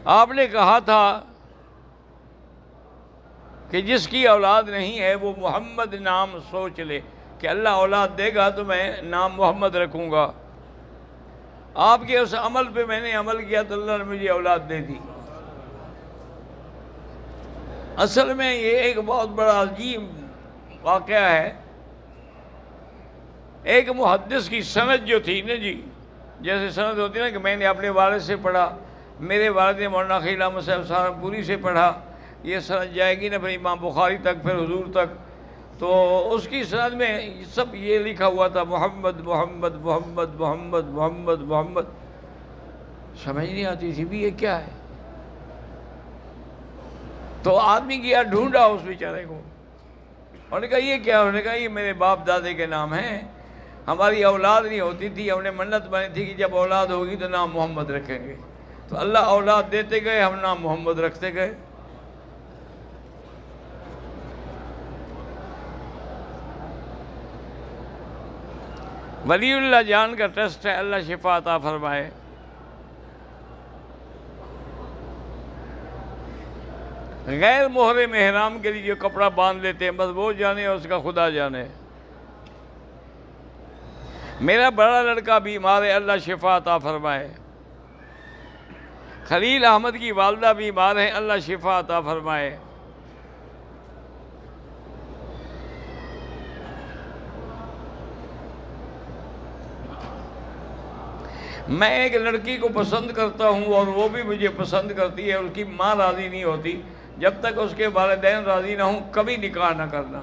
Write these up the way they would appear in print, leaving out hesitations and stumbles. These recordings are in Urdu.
آپ نے کہا تھا کہ جس کی اولاد نہیں ہے وہ محمد نام سوچ لے کہ اللہ اولاد دے گا تو میں نام محمد رکھوں گا۔ آپ کے اس عمل پہ میں نے عمل کیا تو اللہ نے مجھے اولاد دے دی۔ اصل میں یہ ایک بہت بڑا عجیب واقعہ ہے۔ ایک محدث کی سند جو تھی نا جی، جیسے سند ہوتی نا کہ میں نے اپنے والد سے پڑھا، میرے والد نے مولانا خلیل احمد صاحب سہارنپوری سے پڑھا، یہ سند جائے گی نا پھر امام بخاری تک، پھر حضور تک، تو اس کی سند میں سب یہ لکھا ہوا تھا محمد محمد محمد محمد محمد محمد۔ سمجھ نہیں آتی تھی بھی یہ کیا ہے، تو آدمی گیا ڈھونڈا اس بیچارے کو، انہوں نے کہا یہ کیا؟ انہوں نے کہا یہ میرے باپ دادے کے نام ہیں، ہماری اولاد نہیں ہوتی تھی، ہم نے منت بنی تھی کہ جب اولاد ہوگی تو نام محمد رکھیں گے، تو اللہ اولاد دیتے گئے، ہم نام محمد رکھتے گئے۔ ولی اللہ جان کا ٹیسٹ ہے، اللہ شفا عطا فرمائے۔ غیر محرم احرام کے لیے جو کپڑا باندھ لیتے ہیں بس وہ جانے اور اس کا خدا جانے۔ میرا بڑا لڑکا بیمار ہے، اللہ شفا عطا فرمائے۔ خلیل احمد کی والدہ بیمار ہیں، اللہ شفا عطا فرمائے۔ میں ایک لڑکی کو پسند کرتا ہوں اور وہ بھی مجھے پسند کرتی ہے، اس کی ماں راضی نہیں ہوتی، جب تک اس کے والدین راضی نہ ہوں کبھی نکاح نہ کرنا۔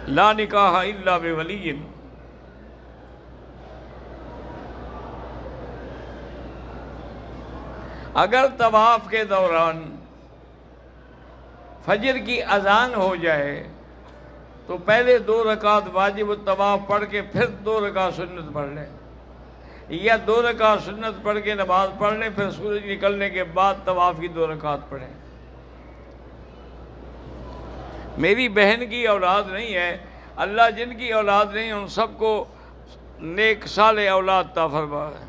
لا نکاح الا بولی۔ اگر طواف کے دوران فجر کی اذان ہو جائے تو پہلے 2 رکعت واجب الطواف پڑھ کے پھر 2 رکعت سنت پڑھ لیں، یا 2 رکعت سنت پڑھ کے نماز پڑھ لیں، پھر سورج نکلنے کے بعد طواف کی 2 رکعت پڑھیں۔ میری بہن کی اولاد نہیں ہے، اللہ جن کی اولاد نہیں ان سب کو نیک صالح اولاد عطا فرمائے۔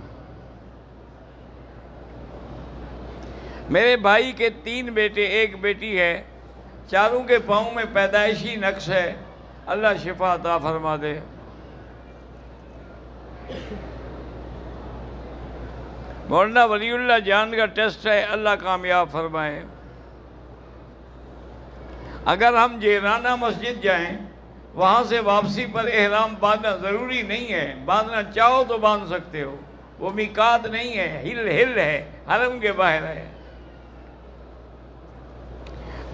میرے بھائی کے 3 بیٹے 1 بیٹی ہے، چاروں کے پاؤں میں پیدائشی نقص ہے، اللہ شفا عطا فرما دے۔ مولانا ولی اللہ جان کا ٹیسٹ ہے، اللہ کامیاب فرمائے۔ اگر ہم جیرانہ مسجد جائیں وہاں سے واپسی پر احرام باندھنا ضروری نہیں ہے، باندھنا چاہو تو باندھ سکتے ہو، وہ میقات نہیں ہے، ہل ہے، حرم کے باہر ہے۔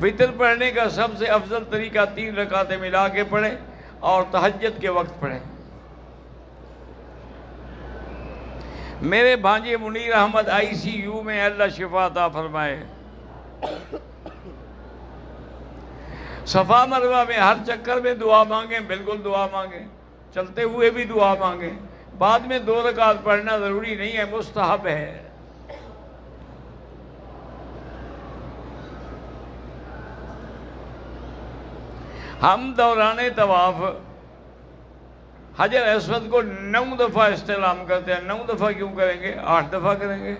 وتر پڑھنے کا سب سے افضل طریقہ 3 رکعتیں ملا کے پڑھیں اور تہجد کے وقت پڑھیں۔ میرے بھانجے منیر احمد ICU میں، اللہ شفا عطا فرمائے۔ صفا مروہ میں ہر چکر میں دعا مانگیں، بالکل دعا مانگیں، چلتے ہوئے بھی دعا مانگیں، بعد میں 2 رکعت پڑھنا ضروری نہیں ہے، مستحب ہے۔ ہم دوران طواف حجر اسود کو 9 دفعہ استعلام کرتے ہیں۔ 9 دفعہ کیوں کریں گے؟ 8 دفعہ کریں گے۔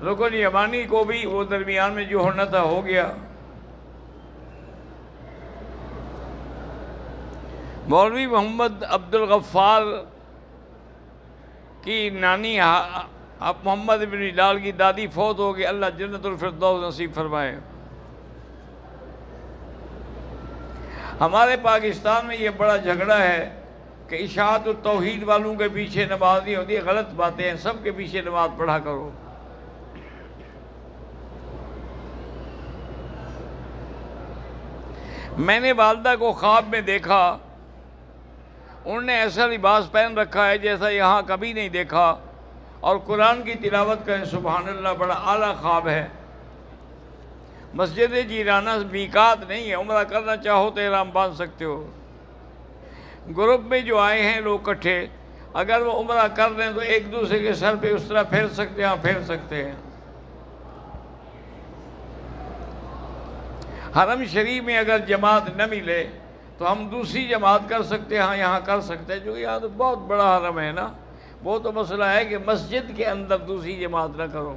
رکن یمانی کو بھی وہ درمیان میں جو ہونا تھا ہو گیا۔ مولوی محمد عبد الغفار کی نانی محمد بن بلال کی دادی فوت ہو گئی، اللہ جنت الفردوس نصیب فرمائے۔ ہمارے پاکستان میں یہ بڑا جھگڑا ہے کہ اشاعت التوحید والوں کے پیچھے نماز نہیں ہوتی، غلط باتیں ہیں، سب کے پیچھے نماز پڑھا کرو۔ میں نے والدہ کو خواب میں دیکھا، انہوں نے ایسا لباس پہن رکھا ہے جیسا یہاں کبھی نہیں دیکھا، اور قرآن کی تلاوت کریں، سبحان اللہ، بڑا اعلیٰ خواب ہے۔ مسجد جیرانہ میقات نہیں ہے، عمرہ کرنا چاہو تو احرام باندھ سکتے ہو۔ گروپ میں جو آئے ہیں لوگ اکٹھے، اگر وہ عمرہ کر رہے ہیں تو ایک دوسرے کے سر پہ اس طرح پھیر سکتے ہیں، پھیر سکتے ہیں۔ حرم شریف میں اگر جماعت نہ ملے تو ہم دوسری جماعت کر سکتے ہیں، یہاں کر سکتے ہیں، جو یہاں تو بہت بڑا حرم ہے نا، وہ تو مسئلہ ہے کہ مسجد کے اندر دوسری جماعت نہ کرو۔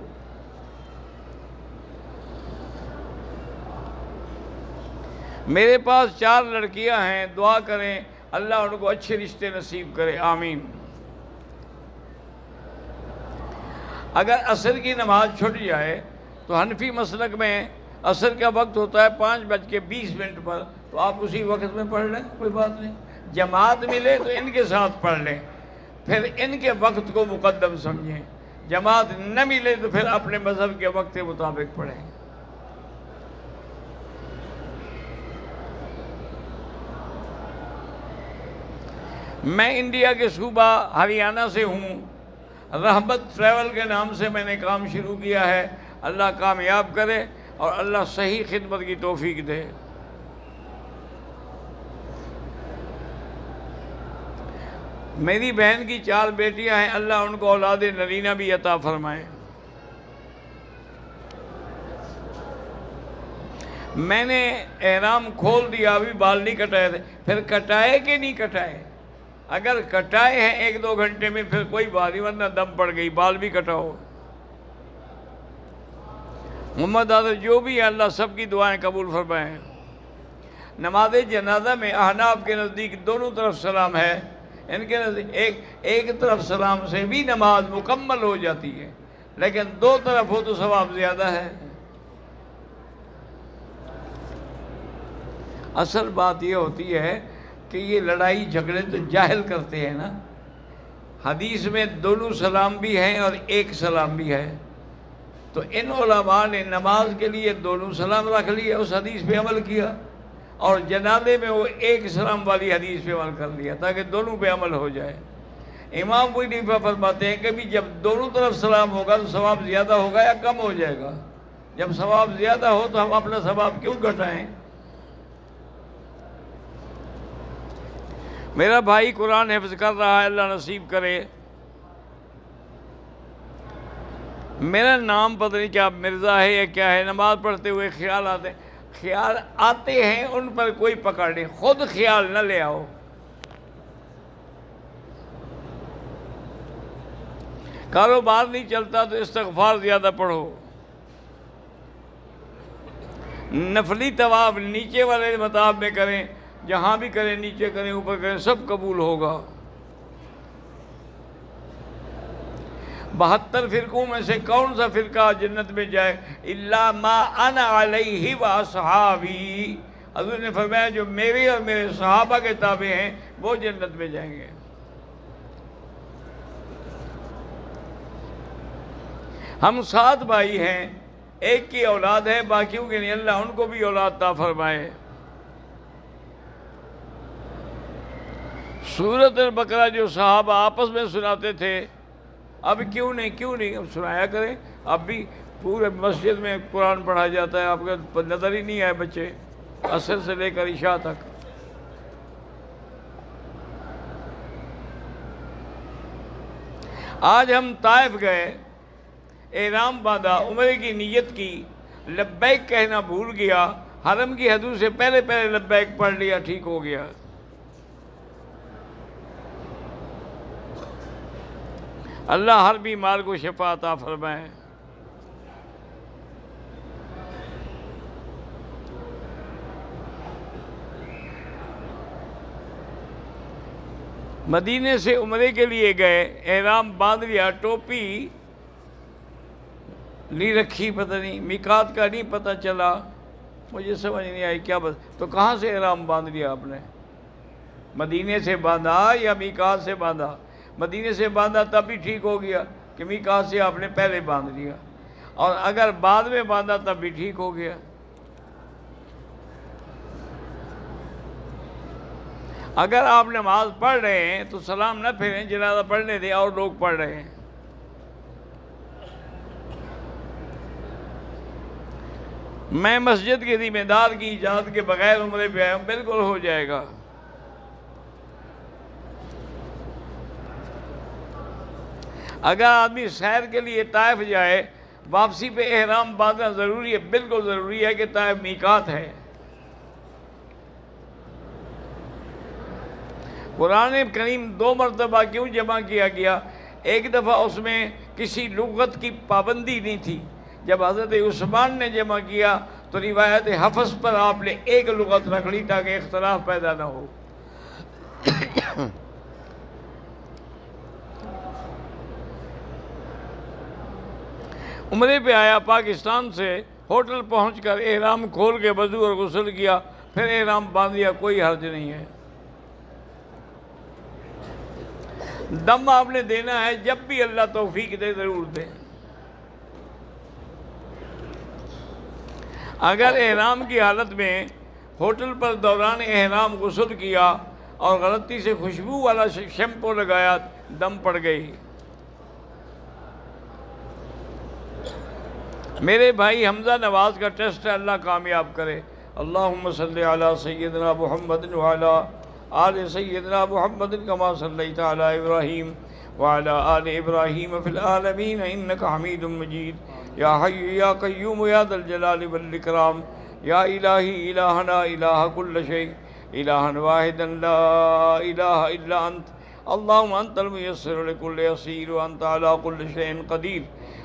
میرے پاس 4 لڑکیاں ہیں، دعا کریں اللہ ان کو اچھے رشتے نصیب کرے، آمین۔ اگر عصر کی نماز چھٹ جائے تو حنفی مسلک میں عصر کا وقت ہوتا ہے 5:20 پر، تو آپ اسی وقت میں پڑھ لیں، کوئی بات نہیں۔ جماعت ملے تو ان کے ساتھ پڑھ لیں، پھر ان کے وقت کو مقدم سمجھیں۔ جماعت نہ ملے تو پھر اپنے مذہب کے وقت کے مطابق پڑھیں۔ میں انڈیا کے صوبہ ہریانہ سے ہوں، رحمت ٹریول کے نام سے میں نے کام شروع کیا ہے۔ اللہ کامیاب کرے اور اللہ صحیح خدمت کی توفیق دے۔ میری بہن کی 4 بیٹیاں ہیں، اللہ ان کو اولاد نرینہ بھی عطا فرمائے۔ میں نے احرام کھول دیا، ابھی بال نہیں کٹائے تھے، پھر کٹائے کہ نہیں کٹائے؟ اگر کٹائے ہیں 1-2 گھنٹے میں پھر کوئی بات نہیں، ورنہ دم پڑ گئی، بال بھی کٹاؤ۔ محمد عادل جو بھی ہے اللہ سب کی دعائیں قبول فرمائیں۔ نماز جنازہ میں احناف کے نزدیک دونوں طرف سلام ہے، ان کے نزدیک ایک طرف سلام سے بھی نماز مکمل ہو جاتی ہے، لیکن 2 طرف ہو تو ثواب زیادہ ہے۔ اصل بات یہ ہوتی ہے کہ یہ لڑائی جھگڑے تو جاہل کرتے ہیں نا۔ حدیث میں دونوں سلام بھی ہیں اور ایک سلام بھی ہے، تو ان علماء نے نماز کے لیے دونوں سلام رکھ لیے، اس حدیث پہ عمل کیا، اور جنازے میں وہ ایک سلام والی حدیث پہ عمل کر لیا تاکہ دونوں پہ عمل ہو جائے۔ امام ابو حنیفہ فرماتے ہیں کہ بھی جب دونوں طرف سلام ہوگا تو ثواب زیادہ ہوگا یا کم ہو جائے گا؟ جب ثواب زیادہ ہو تو ہم اپنا ثواب کیوں گھٹائیں؟ میرا بھائی قرآن حفظ کر رہا ہے، اللہ نصیب کرے۔ میرا نام پتہ نہیں کیا مرزا ہے یا کیا ہے، نماز پڑھتے ہوئے خیال آتے ہیں، ان پر کوئی پکڑ نہیں، خود خیال نہ لے آؤ۔ کاروبار نہیں چلتا تو استغفار زیادہ پڑھو۔ نفلی طواف نیچے والے مطاف میں کریں، جہاں بھی کریں، نیچے کریں اوپر کریں، سب قبول ہوگا۔ 72 فرقوں میں سے کون سا فرقہ جنت میں جائے؟ الا ما انا علیہ واصحابی، حضور نے فرمایا جو میرے اور میرے صحابہ کے تابع ہیں وہ جنت میں جائیں گے۔ ہم 7 بھائی ہیں، ایک کی اولاد ہے، باقیوں کے نہیں، اللہ ان کو بھی اولاد عطا فرمائے۔ سورۃ البقرہ جو صحابہ آپس میں سناتے تھے، اب کیوں نہیں اب سنایا کریں۔ اب بھی پورے مسجد میں قرآن پڑھا جاتا ہے، آپ کو نظر ہی نہیں آئے بچے، عصر سے لے کر عشاء تک۔ آج ہم طائف گئے، احرام باندھا، عمرے کی نیت کی، لبیک کہنا بھول گیا، حرم کی حدود سے پہلے لبیک پڑھ لیا، ٹھیک ہو گیا۔ اللہ ہر بیمار کو شفا عطا فرمائے۔ مدینے سے عمرے کے لیے گئے، احرام باندھ لیا، ٹوپی نہیں رکھی، پتہ نہیں میقات کا نہیں پتہ چلا، مجھے سمجھ نہیں آئی کیا بس، تو کہاں سے احرام باندھ لیا آپ نے؟ مدینے سے باندھا یا میقات سے باندھا؟ مدینے سے باندھا تب بھی ٹھیک ہو گیا کہ میقات سے آپ نے پہلے باندھ لیا، اور اگر بعد میں باندھا تب بھی ٹھیک ہو گیا۔ اگر آپ نماز پڑھ رہے ہیں تو سلام نہ پھیریں، جنازہ پڑھنے دیں، اور لوگ پڑھ رہے ہیں۔ میں مسجد کے ذمہ دار کی اجازت کے بغیر عمرے پہ آیا ہوں، بالکل ہو جائے گا۔ اگر آدمی سیر کے لیے طائف جائے، واپسی پہ احرام باندھنا ضروری ہے، بالکل ضروری ہے کہ طائف میقات ہے۔ قرآن کریم 2 مرتبہ کیوں جمع کیا گیا؟ ایک دفعہ اس میں کسی لغت کی پابندی نہیں تھی، جب حضرت عثمان نے جمع کیا تو روایت حفظ پر آپ نے ایک لغت رکھ لی تاکہ اختلاف پیدا نہ ہو۔ عمرے پہ آیا پاکستان سے، ہوٹل پہنچ کر احرام کھول کے وضو اور غسل کیا، پھر احرام باندھ لیا، کوئی حرج نہیں ہے۔ دم آپ نے دینا ہے، جب بھی اللہ توفیق دے ضرور دے۔ اگر احرام کی حالت میں ہوٹل پر دوران احرام غسل کیا اور غلطی سے خوشبو والا شیمپو لگایا، دم پڑ گئی۔ میرے بھائی حمزہ نواز کا ٹیسٹ ہے، اللہ کامیاب کرے۔ اللہم صلی علی سیدنا محمد وعلی آل سیدنا محمد کما صلیت علی ابراہیم وعلی آل ابراہیم فی العالمین انک حمید مجید۔ یا حی یا قیوم یا ذا الجلال والاکرام، یا الہی الہنا الہ کل شیء، الہا واحدا لا الہ الا انت، اللہم انت المیسر لکل یسیر وانت علی کل شیء قدیر۔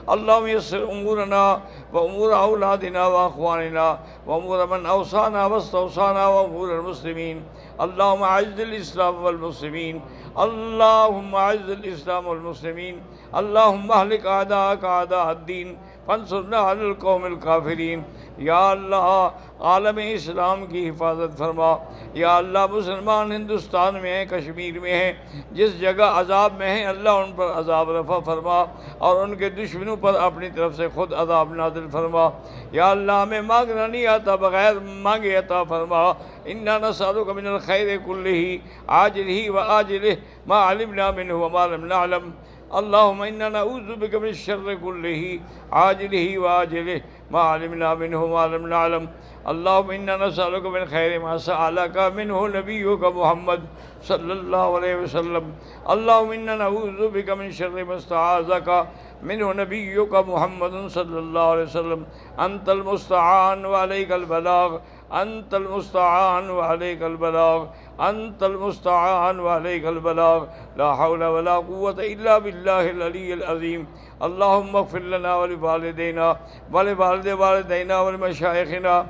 اللہم یسر امورنا و امور اولادنا و اخواننا و امور من اوصانا واستوصانا و امور المسلمین۔ اللہم اعز الاسلام والمسلمین، اللہم اعز الاسلام والمسلمین، اللہم اہلک اعداءک اعداء الدین فانصرنا علی القوم الکافرین۔ یا اللہ عالم اسلام کی حفاظت فرما۔ یا اللہ مسلمان ہندوستان میں ہیں، کشمیر میں ہیں، جس جگہ عذاب میں ہیں، اللہ ان پر عذاب رفع فرما اور ان کے دشمنوں پر اپنی طرف سے خود عذاب نازل فرما۔ یا اللہ ہمیں مانگنا نہیں آتا، بغیر مانگے عطا فرما۔ انا نسألک من الخیر کلہ عاجلہ و آجلہ ما علمنا منہ وما لم نعلم۔ اللہم انا نعوذ بک من الشر کلہ عاجلہ و آجلہ ما علمنا منہ وما لم نعلم۔ اللہم انا نسألک من خیر ما سألک منہ نبیک محمد صلی اللہ علیہ وسلم۔ اللہم انا نعوذ بک من شر ما استعاذک منہ نبیک محمد صلی اللہ علیہ وسلم۔ انت المستعان وعلیک البلاغ، انت المستعان وعلیک البلاغ، انت المستعان وعلیک البلاغ، لا حول ولا قوة الا باللہ العلی العظیم۔ اللہم اغفر لنا ولوالدینا ولوالد والدینا ولمشائخنا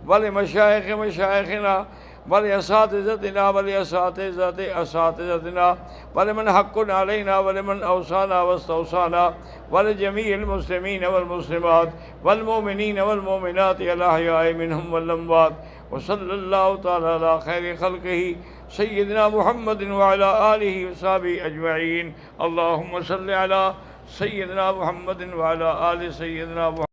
ولمشائخ مشائخنا ولاساتذتنا ولاساتذت اساتذتنا ولمن حق علینا ولمن اوصانا واستوصانا ولجمیع المسلمین والمسلمات والمؤمنین والمؤمنات الاحیاء منہم والاموات۔ وصلی اللہ تعالی علی خیر خلقہ سیدنا محمد وعلی آلہ وصحبہ اجمعین۔ اللہم صلی علی سیدنا محمد وعلی آل سیدنا محمد۔